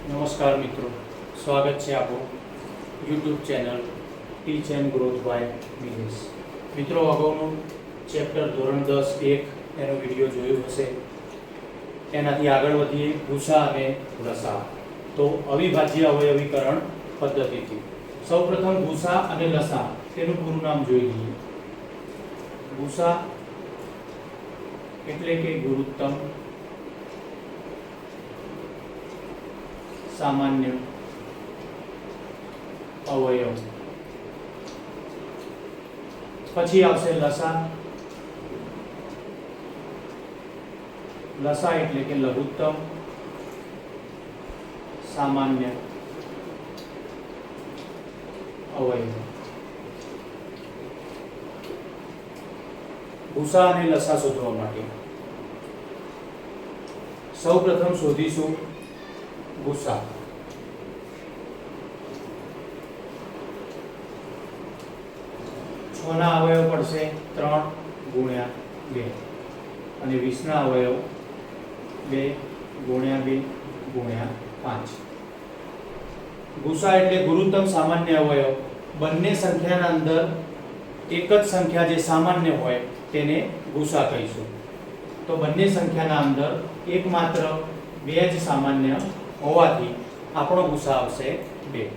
નમસ્કાર મિત્રો, સ્વાગત છે આપણું YouTube channel Teach and Growth by Nilesh. મિત્રો, અગાઉનું ચેપ્ટર ધોરણ 10-1 એનો વિડીયો જોયો હશે. એનાથી આગળ વધીએ ભૂસા અને લસા. તો અવિભાજ્ય અવયવીકરણ પદ્ધતિથી સૌપ્રથમ ભૂસા અને લસા તેનું પૂરું નામ જોઈ લઈએ. ભૂસા એટલે કે ગુરુત્તમ સામાન્ય અવયવ. પછી આવશે લસા. લસા એટલે કે લઘુત્તમ સામાન્ય અવયવ. ભૂસા અને લસા શોધવા માટે સૌપ્રથમ શોધીશું ભૂસા. છ ના અવયવ પડશે 3 ગુણ્યા 2 અને 20 ના અવયવ 2 ગુણ્યા 2 ગુણ્યા 5. ભૂસા એટલે ગુરુત્તમ સામાન્ય અવયવ. બંને સંખ્યાના અંદર એક જ સંખ્યા જે સામાન્ય હોય તેને ભૂસા કહીશું. તો બંને સંખ્યાના અંદર એકમાત્ર 2 જ સામાન્ય હોવાથી આપણો ભૂસા આવશે 2.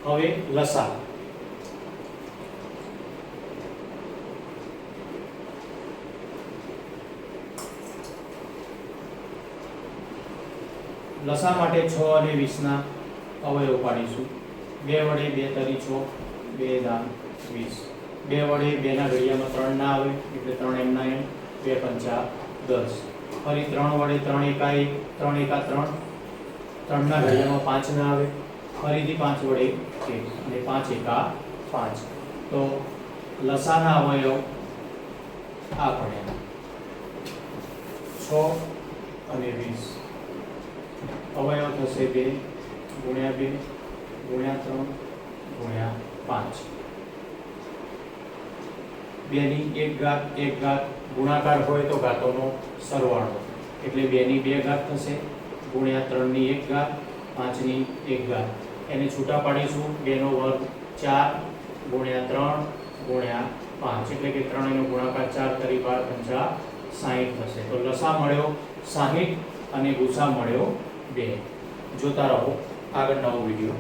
હવે લસા. લસા માટે 6 અને 20 ના અવયવ પાડીશું. 2 વડે 2 તરી 6, 2 દાન 20. 2 વડે 2 ના ઘડિયામાં 3 ના આવે એટલે 3 એમના એમ, 2 પંચા 10. ફરી 3 વડે 3 એકા 1, 3 એકા 3, 3 ના ઘડિયામાં 5 ના આવે. ફરીથી 5 વડે 1 અને 5 એકા 5. તો લસાના અવયવ આ પડ્યા 6 અને 20. અવયવ થશે 2 ગુણ્યા 2 ગુણ્યા 3 ગુણ્યા 5. 2 ની 1 ઘાત 1 ઘાત ગુણાકાર હોય તો ઘાતોનો સરવાળો એટલે 2 ની 2 ઘાત થશે ગુણ્યા 3 ની 1 ઘાત 5 ની 1 ઘાત. એને છૂટા પાડીશું. 2 નો વર્ગ 4 ગુણ્યા 3 ગુણ્યા 5 એટલે કે 3 નો ગુણાકાર 4 તરી 12 પંચા 60 થશે. તો લસા મળ્યો 60 અને ભૂસા મળ્યો 2. જોતા રહો આગળ નવો વિડીયો.